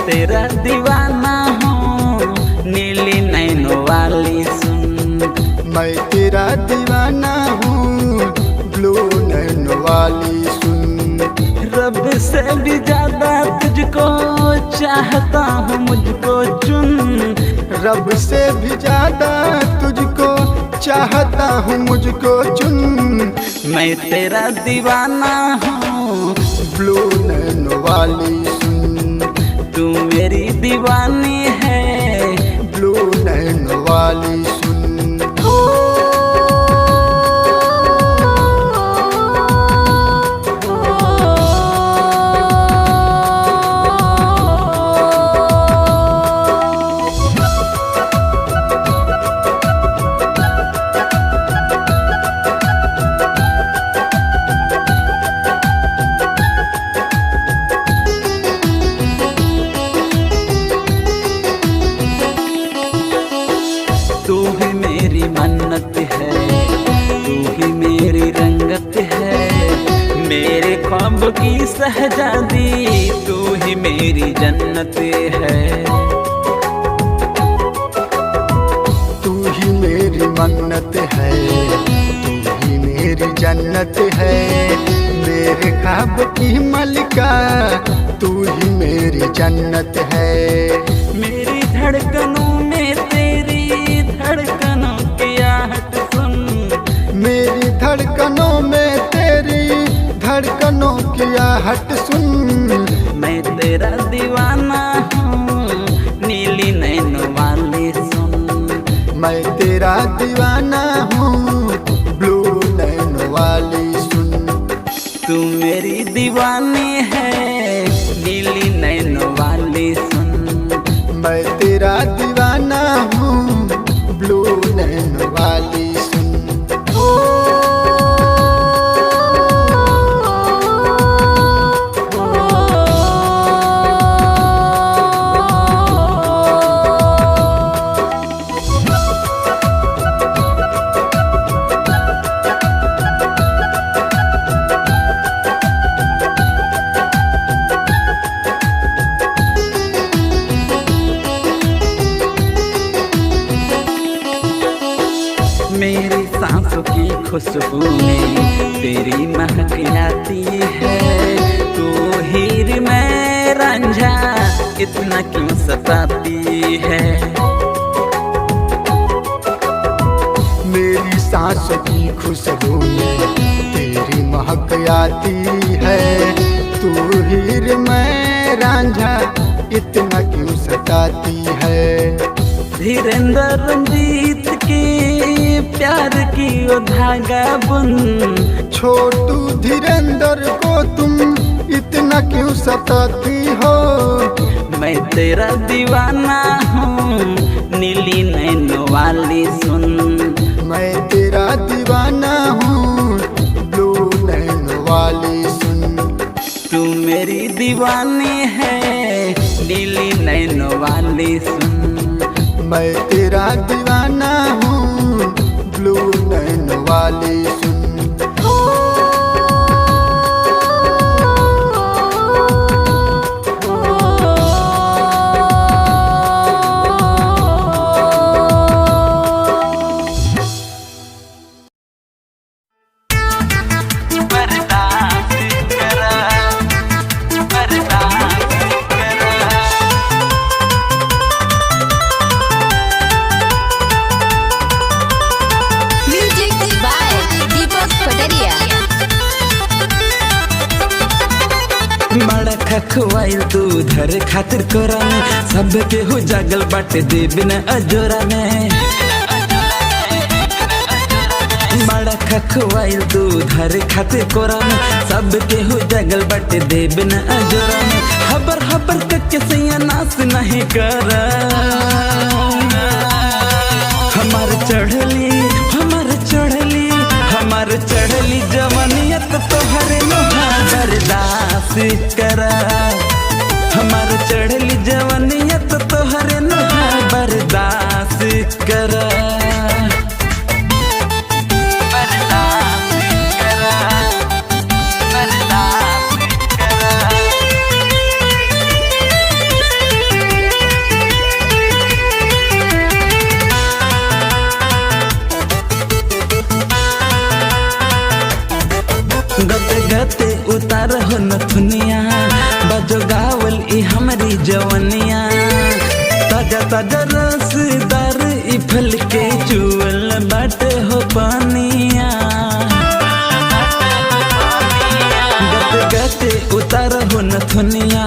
तेरा दीवाना हूँ नीली नैनों वाली सुन। मैं तेरा दीवाना हूँ ब्लू नैनों वाली सुन। रब से भी ज्यादा तुझको चाहता हूँ मुझको चुन। रब से भी ज्यादा तुझको चाहता हूँ मुझको चुन। मैं तेरा दीवाना हूँ ब्लू नैनों वाली सुन। तू मेरी दीवानी है ब्लू नैनों वाली सुन। तू ही मेरी मन्नत है, तू ही मेरी रंगत है, मेरे ख्वाब की शहजादी तू ही मेरी जन्नत है। तू ही मेरी मन्नत है, तू ही मेरी जन्नत है, मेरे ख्वाब की मलिका तू ही मेरी जन्नत है। मेरी धड़कनों में तेरी धड़कनों की आहट सुन। मेरी धड़कनों में तेरी धड़कनों की आहट सुन। मैं तेरा दीवाना हूँ नीली नैनों वाली सुन। मैं तेरा दीवाना हूँ ब्लू नैनों वाली सुन। तू मेरी दीवानी है नीली नैनों वाली सुन। मैं तेरा दीवाना हूँ ब्लू नैनों वाली सुन। मेरी सांसों की खुशबू में तेरी महक आती है। तू हीर मैं रांझा इतना क्यों सताती है। मेरी सांसों की खुशबू में तेरी महक आती है। तू हीर मैं रांझा इतना क्यों सताती है। धीरेन्द्र रंजीत के प्यार की वो धागा बुन। छोटू धीरेन्द्र को तुम इतना क्यों सताती हो। मैं तेरा दीवाना हूँ नीली नैनों वाली सुन। मैं तेरा दीवाना हूँ ब्लू नैनों वाली सुन। तू मेरी दीवानी है नीली नैनों वाली सुन। मैं तेरा दीवाना हूँ ब्लू नैनों वाली सुन। बड़ा खखवाइल तू धरे खातिर कोरा में सबके हो जागल बाटे देव न अजोरा में। बड़ा खखवाइल तू धरे खातिर कोरा में सबके हो जागल बाटे देव न अजोरा में। हबर हबर कके सैया नास नहीं कर हमार चढ़ली जवानियत तोहरे लोहा बर्दाश्त करा। हमार चढ़ली जवानियत तोहरे लोहा बर्दाश्त करा। हो नथुनिया बजो गावल ई हमारी जवनिया ताजा ताजा रसदार ई फल के चुअल बाटे हो पानिया गते गते उतार हो नथुनिया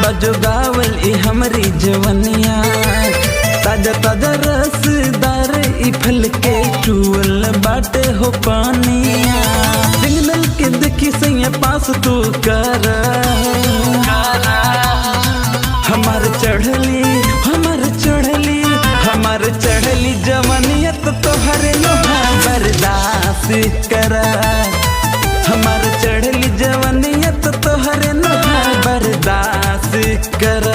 बजो गावल ई हमारी जवनिया ताजा ताजा रसदार ई फल के चुअल बाटे हो पानिया सिग्नल के देखी सैया पास तू कर हमार चढ़ली जवानियत तोहरे लोहा बर्दाश्त कर हमार चढ़ली जवानियत तोहरे लोहा बर्दाश्त कर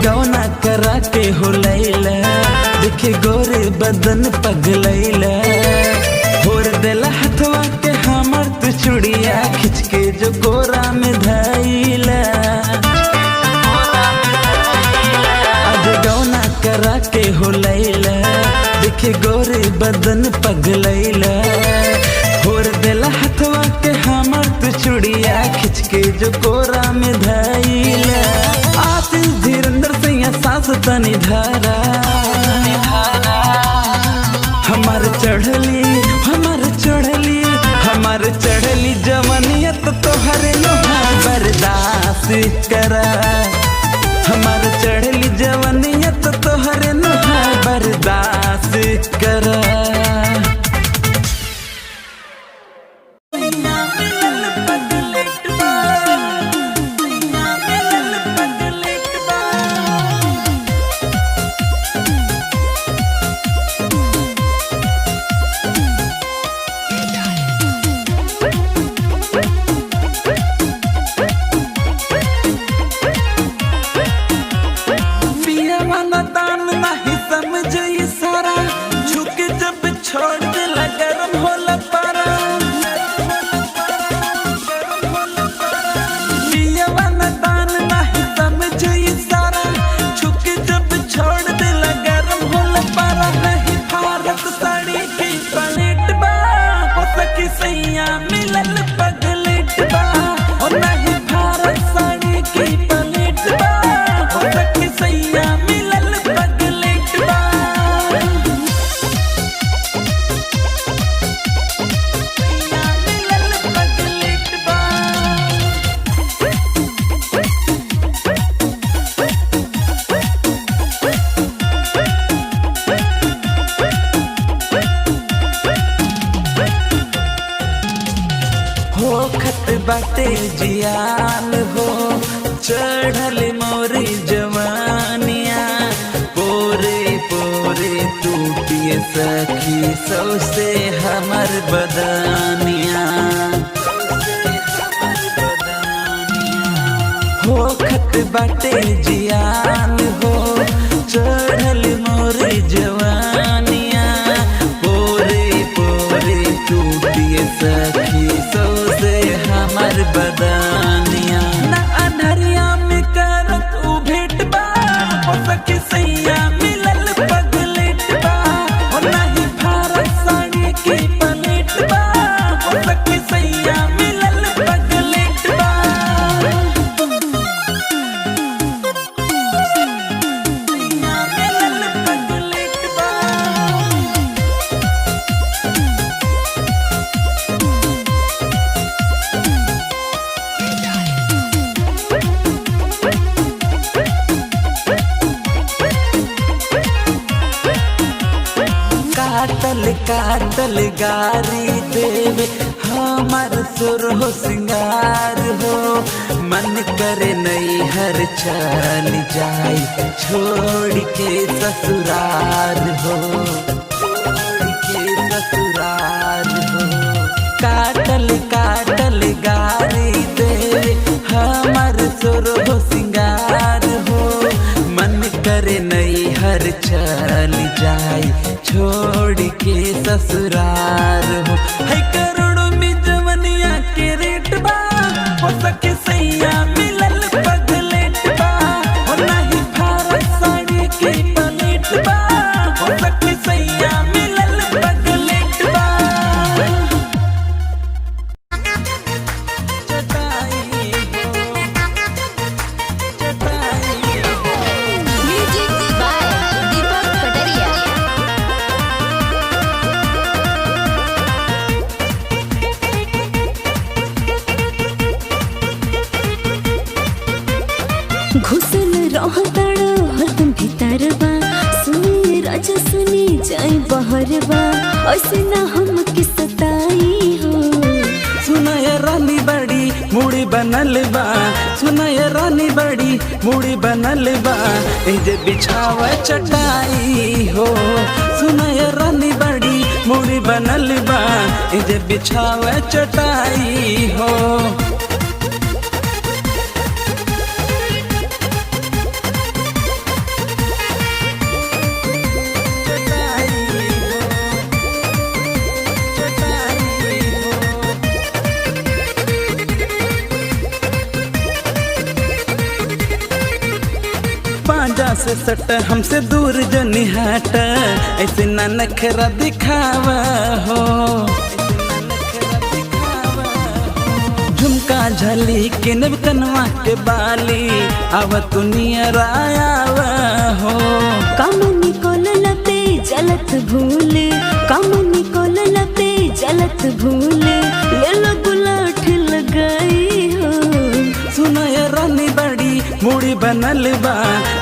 गौना करा के हो लैला देखे गोरे बदन पगलैला होर देला हथवा के हमर तू चुड़िया खिंच के जो गोरा में धैला आज गौना करा के हो लैला देखे गोरे बदन पगलैला होर देला हथवा के हमर तू चुड़िया खिंच के जो गोरा में धैला आशीष धीरेन्द्र सैया सास तनी धारा हमार चढ़ली जवानियत तोहरे लोहा बर्दाश्त कर हमार चढ़ली जवानियत तोहरे लोहा बर्दाश्त कर बाटे जियान हो चढ़ल मोरी जवानिया पोरे पोरे टूटिए सखी सौसे हमर बदानिया हो खत बाटे जियान हो चढ़ल मोरी जवानिया पोरे पोरे टूटिए सखी सौसे हमर बदानिया ना अनहरिया में करत उ भेट बा हो सके सैया मिलल पगलेट बा हो नहीं भारत साड़ी के पलेट बा हो सके सैया मिलल पगलेट बा सैया मिलल पगलेट बा काटल गारी देवे हमार सुर हो सिंगार हो मन करे नहीं हर चल जाए छोड़ के ससुराल हो काटल गारी देवे हमार सुर हो सिंगार हो मन करे नहीं हर चल जाए छोड़ के ससुराल हो है करोड़ों में जवनिया के रेट बा हो सके सैया मिलल घुसल रहताड़ा हरदम भीतर बा सुनी राजा सुनी जाए बाहर बा ऐसे ना हम के सताई हो। सुनाय रानी बड़ी मुड़ी बनल बा सुनाय रानी बड़ी मुड़ी बनल बा जे बिछाव चटाई हो। सुनाय रानी बड़ी मुड़ी बनल बा जे बिछाव चटाई हो। पांजा से सट हमसे दूर जो निहाट ऐसे ना नखरा दिखावा हो। झुमका झली के नब कनवा के बाली आव तू नियरायावा हो। काम निकोल लते जलत भूल काम निकोल लते जलत भूल ले लो गुलाठ लगाई हो। सुनाय रानी बड़ी मुड़ी बनल बा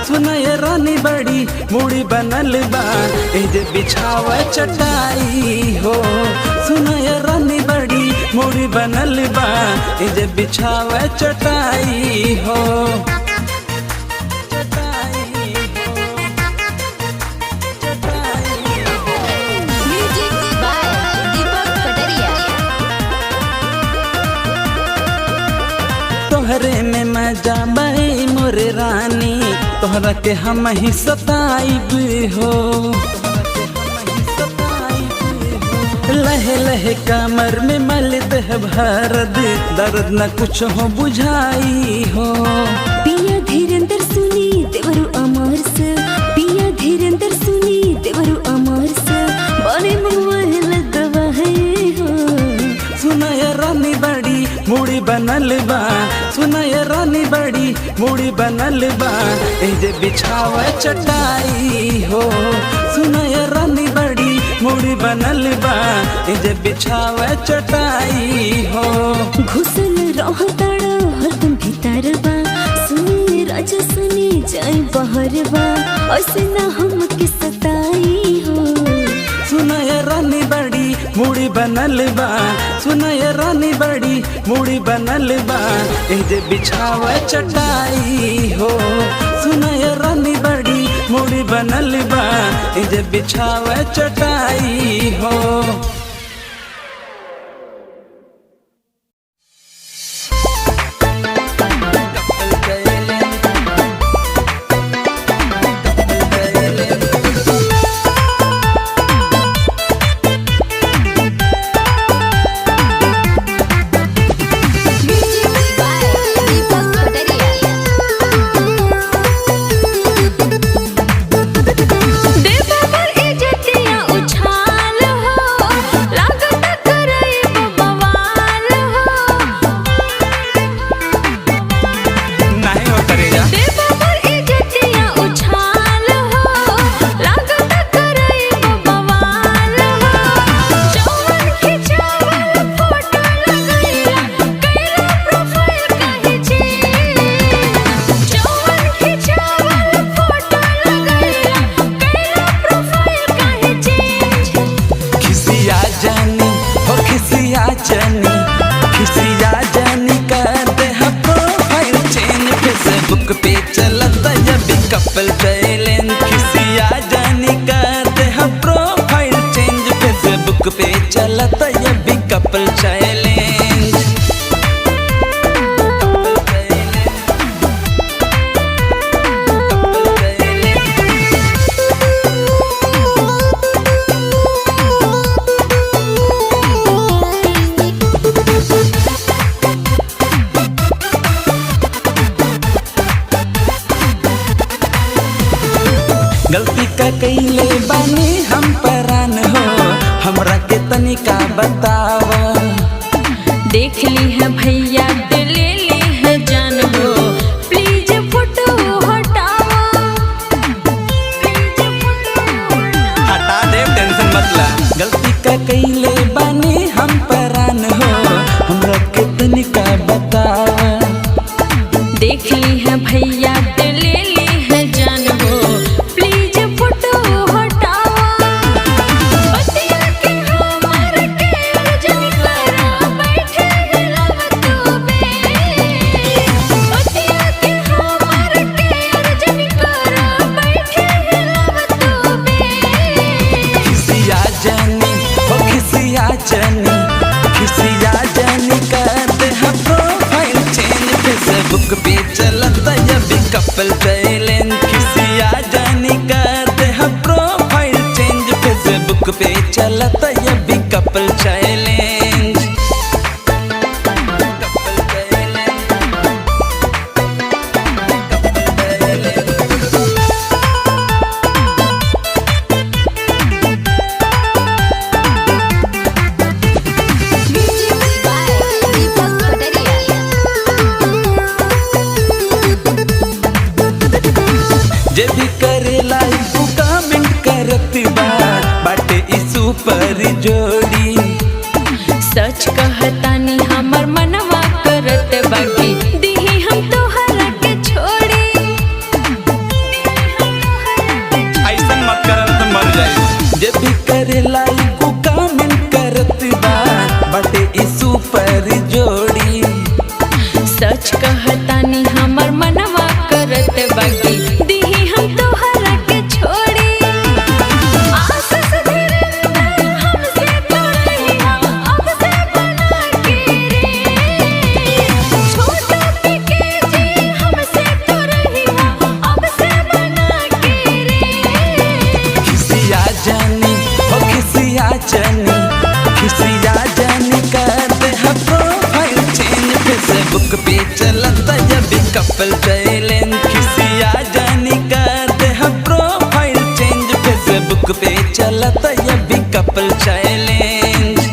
सुनाय रानी बड़ी मुड़ी बनल बा जे बिछाव चटाई हो। सुनाय रानी बड़ी मुड़ी बनल बा जे बिछाव चटाई हो। तोहरे में मजा बई मोरे रानी तोहरा के हम ही सताइब हो। लहे लहे कमर में मल दह भरद दर्द न कुछ हो बुझाई हो। पिया धीरेंद्र सुनी देवरु अमर से पिया धीरेंद्र सुनी देवरु अमर से बड़े मुँह लगवा है हो। सुनाय रानी बड़ी मुड़ी बनल बा सुनाय रानी बड़ी मुड़ी बनल बा जे बिछाव चटाई हो। सुनाय रानी बड़ी मुड़ी बनल बा जे बिछाव चटाई हो। घुसल रहताड़ा हरदम भीतर बा सुनी राजा सुनी जाए बाहर बा ऐसे ना हम के सताई हो। सुनाय रानी बड़ी मुड़ी बनल बा सुनाय रानी बड़ी मुड़ी बनल बा जे बिछाव चटाई हो। सुनाय रानी बड़ी मुड़ी बनल बा जे बिछाव चटाई हो। कपल चैलेंज खिसिया जानी करते हम प्रोफाइल चेंज फेसबुक पे चलता ये भी कपल चैलेंज। गलती का कईले बानी हम परान हो हमरा के तनिका बतावा। देख ली है भैया ले ली है जान हो प्लीज फोटो हटावा। हटा दे टेंशन मत ला। गलती का कईले बानी हम परान हो हमरा के तनिका बतावा। देख ली है भैया फेसबुक पे चलता ये भी कपल चैलेंज किसिया जानी करते हैं प्रोफाइल चेंज फेसबुक पे चलता ये भी कपल चैलेंज जे भी करे लाइक कमेंट करती बाटे इस ऊपर जोड़ी सच कहतानी हमर मनवा करत बाकी दिही हम तोहरा के छोड़ी ऐसा मत कर तो मर जाए जे भी करे लाइक कमेंट करती बाटे इस ऊपर जोड़ी सच कहतानी हमर मनवा करत बाकी दिही हम तोहरा के छोड़ी आस से धीरे हमसे तोड़ही अब से बना के रे छोटा के जी हमसे तोड़ही अब से बना के रे खिसिया जानी ओ खिसिया जानी करते हैं प्रोफाइल चेंज फेसबुक पे चलता ये भी कपल चैलेंज खिसिया जानी करते हैं प्रोफाइल चेंज फेसबुक पे चलता ये भी कपल चैलेंज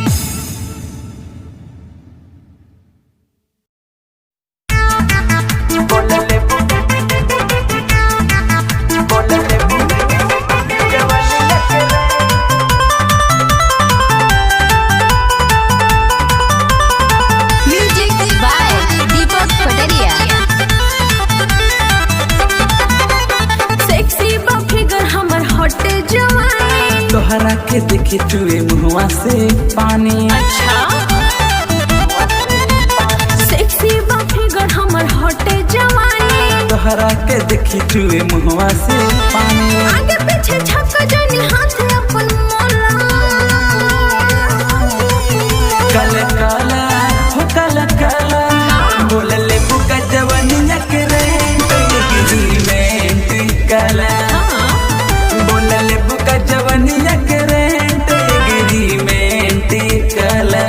तोहरा के देखी चुए मुहवा से पानी अच्छा सेक्सी बा फिगर हमर हटे जवानी तोहरा के देखी चुए मुहवा से पानी आगे पीछे झपक जानी हाथ अपन मोला कल काला हो कल काला बोल ले बुका जवानिया के रे में काला बोल ले बुका जवानिया के रे में काला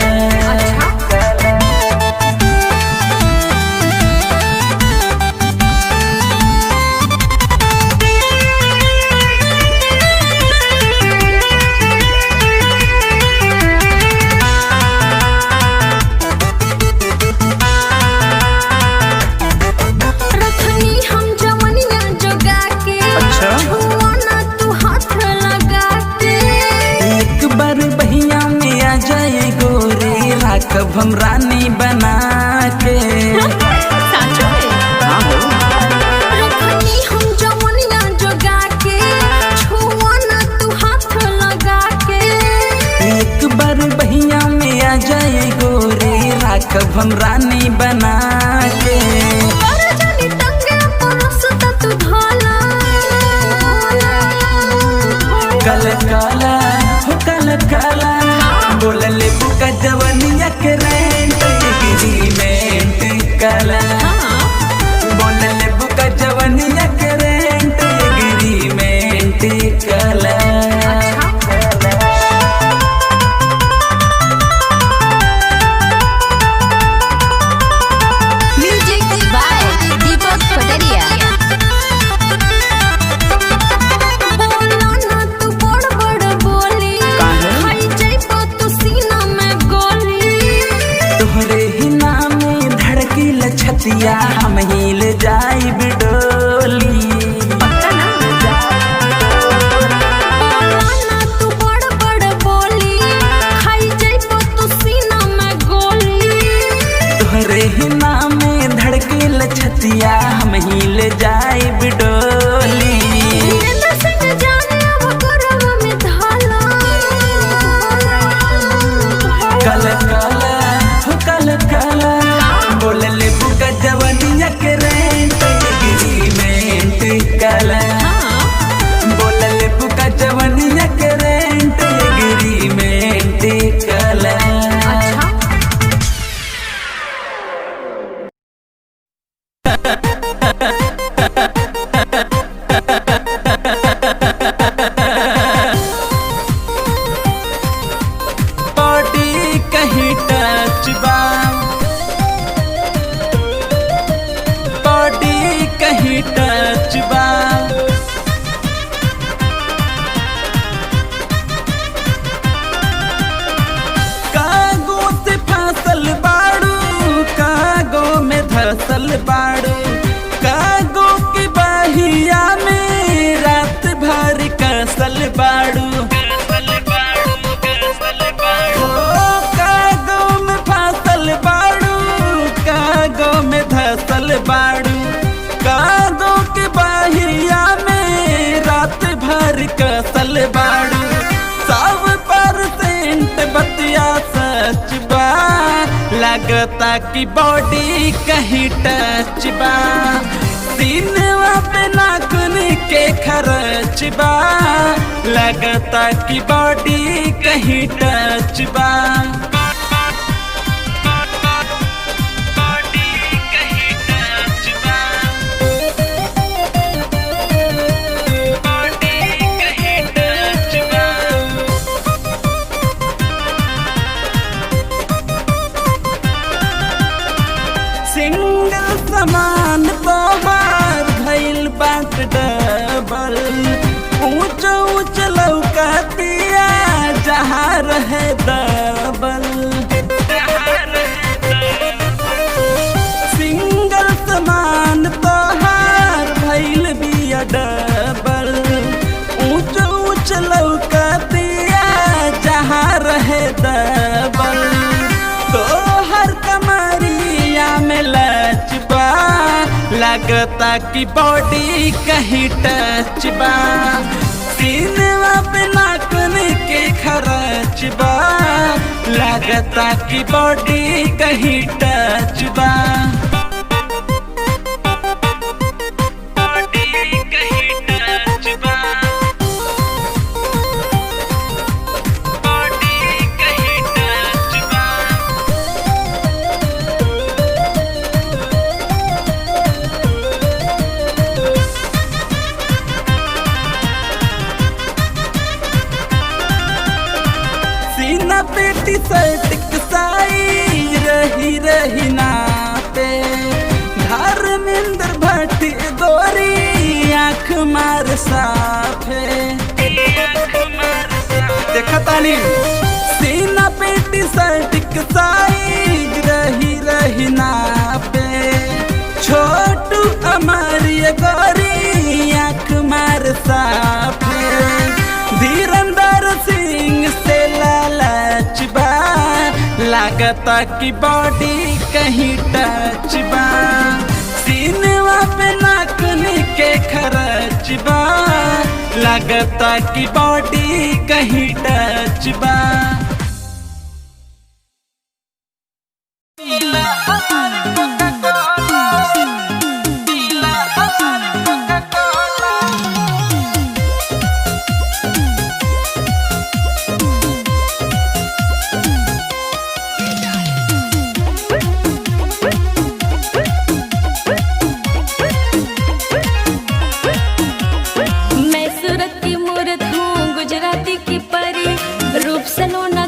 कब हम रानी बना के हम जवनिया जोगा के छुआना तू हाथ लगा के एक बार बहिया में आ जाए गोरी राखब हम रानी बना के कल काला हो कल काला बोल ले बुका जवनिया के रेंट में काला बोल ले बुका जवनिया के रेंट एग्रीमेंट काला छतिया हम ही ले जाई बिडोली तू बड़ बड़ बोली खाई जाइबो तू सीना में गोली तोहरे ही नाम में धड़के छतिया हम ही ले जाई बिडोली कल काला हो कल काला बोल ले बुका जवनिया के रेंट एग्रीमेंट काला बोल ले बुका जवनिया के रेंट एग्रीमेंट काला बॉडी कहीं टच बा, बॉडी कहीं टच बा। कागो से फांसल बाड़ू, कागो में धसल बाड़ू, कागो की बहिया में रात भर कसल बाड़ू। कागो में फांसल बाड़ू, कागो में धसल बाड़ू, कागो के बहिया में रात भर कसल बाड़ू। 100% बतिया सच बा, लगता कि बॉडी कहीं टच बा। सीनवा पे नाखून के खरच बा, लगता कि बॉडी कहीं टच बा। सिंगल समान तोहार भइल बाट डबल, ऊंच ऊंच लौकतिया जहाँ रहे डबल। सिंगल समान तोहार भइल बिया डबल, ऊंच ऊंच लौकतिया जहाँ रहे डबल। तोहर कमरिया में लच बा, लगता कि बॉडी कहीं टच बा। सीनवा पे नाखून के खरच बा, लगता कि बॉडी कहीं टच बा। सीना पे टी-शर्ट कसाई रही रही ना पे, धर्मेंद्र भट्ट गोरी आँख मार साफे। देखा तानी सीना पे टी-शर्ट कसाई रही रही ना पे, छोटू अमरिया गोरी आँख मार साफे। धीरेंद्र सिंह से लालच बा, लगता कि बॉडी कहीं टच बा। सीनवा पे नाखून के खरच बा, लगता कि बॉडी कहीं टच बा। मैं सूरत की मूरत हूँ, गुजराती की परी, रूप सलोना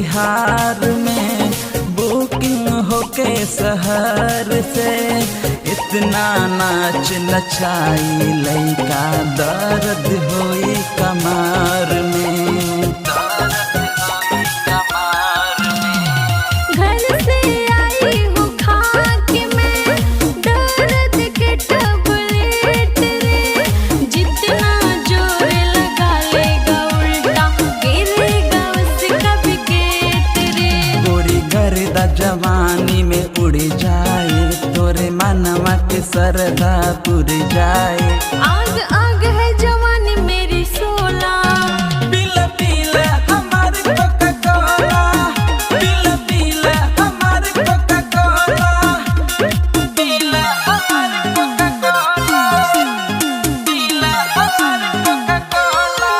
बिहार में बुकिंग होके शहर से इतना नाच नचाई लइका दर्द होई कमर में, घर से आई हूँ खाक में दर्द के टबलेट रे, जितना जोर लगा लेगा उल्टा गिरेगा उसका विकेट रे। गोरी गर्दा जवानी में उड़ जाए, तोरे मनवा के सरदा पुर जाए। आग आग है जवानी मेरी 16, पीला पीला हमारे कोका कोला, पीला पीला हमारे कोका कोला, पीला हमारे कोका कोला, पीला हमारे कोका कोला।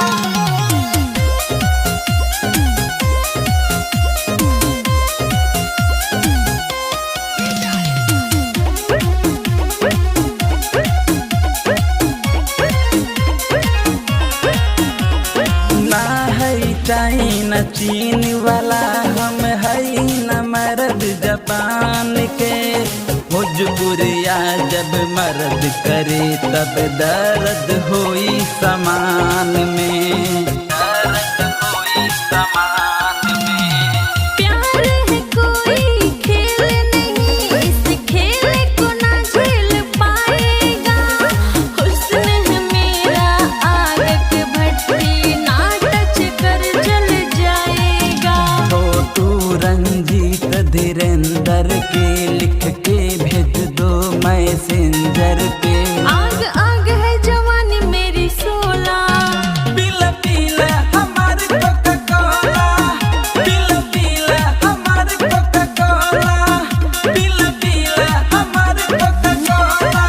ना है चाइना चीन वाला, हम है न मर्द जापान के। भोजपुरिया जब मर्द करे तब दर्द होई समान में, दर्द होई समान में। प्यार है कोई खेल नहीं, इस खेल को ना झेल पाएगा। हुस्न है मेरा आग के भट्टी, ना टच कर जल जाएगा। छोटू रंजीत धीरेंद्र के लिख के भेज दो मैसेंजर पे। आग आग है जवानी मेरी 16, पीला पीला हमारे कोका कोला, पीला पीला हमारे कोका कोला, पीला पीला हमारे कोका कोला।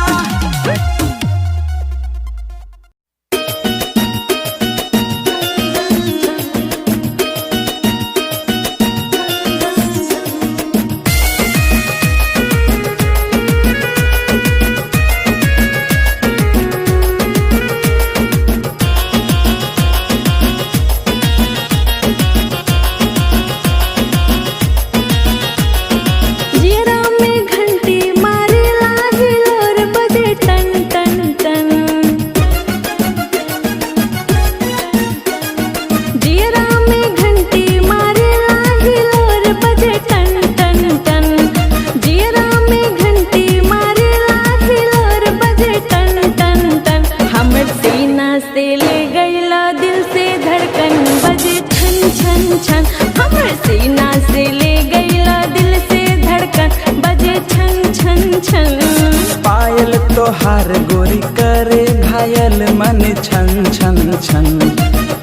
जियरा में घंटी मारे लाही लोर बजे टन टन टन। जियरा में घंटी मारे लाही लोर बजे टन टन टन। जियरा में घंटी मारे लाही लोर बजे टन टन टन। हमर सीना से ले गईला दिल से धड़कन बजे छन छन छन। हमर सीना से ले गईला दिल से धड़कन बजे छन छन छन। पायल तोहार गोरी करे घायल मन छन छन छन।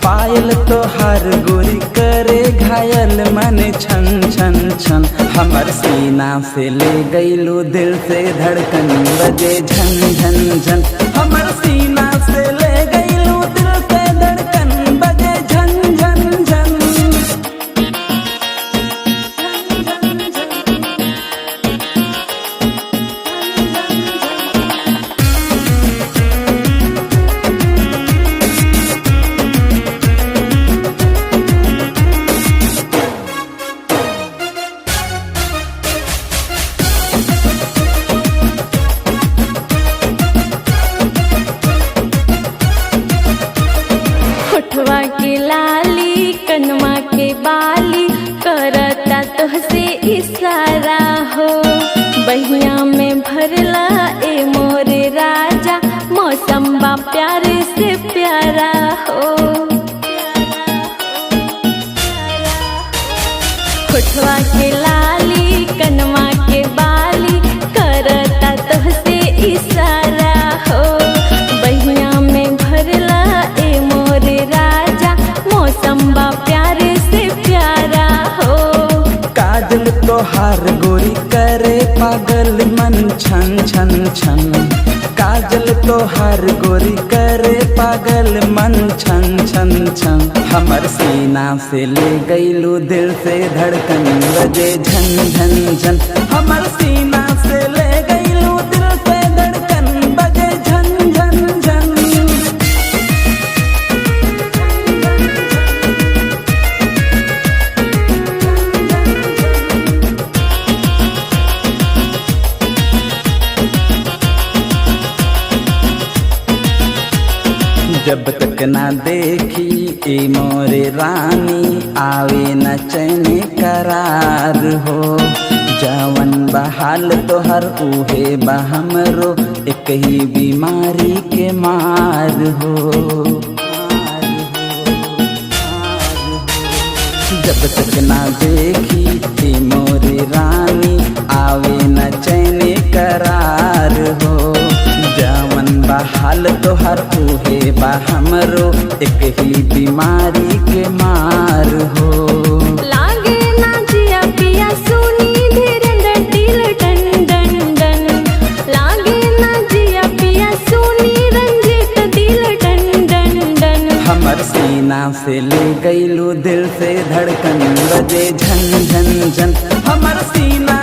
पायल तोहार गोरी करे घायल मन छन छन छन। हमर सीना से ले गईलू दिल से धड़कन बजे झन झन झन। हमर सीना से ले गईलू दिल से धड़कन बजे झन झन झन। होठवा के लाली कनवा के बाली करता तोहसे इशारा हो। बहिया में भरला ए मोरे राजा, मौसम बा प्यारे से प्यारा हो। होठवा के लाली कनवा के बाली करता तोहसे इशारा हो। बहिया में भरला ए मोरे राजा, मौसम बा प्यारे से प्यारा हो। काजल तोहार गोरी करे पागल मन छन छन छन। काजल तोहार गोरी करे पागल मन छन छन छन। हमर सीना से ले गईलू दिल से धड़कन बजे झन झन झन। हमर सीना से ले गईलू दिल से धड़कन बजे झन झन झन। जब तक ना देखी ए मोरे रानी आवे न चैन करार हो। जवन बहाल तोहर उहे बहमरो एक ही बीमारी के मार हो। जब तक ना देखी ए मोरे रानी आवे न चैन करार हो। जवन बहाल तोहर उहे बहमरो एक ही बीमारी के मार हो। लागे ना जिया पिया सुनी धीरेन्द्र दिल डन डन डन। लागे ना जिया पिया सुनी रंजित दिल डन डन डन। हमर सीना से ले गईलू दिल से धड़कन बजे झन झन झन। हमर सीना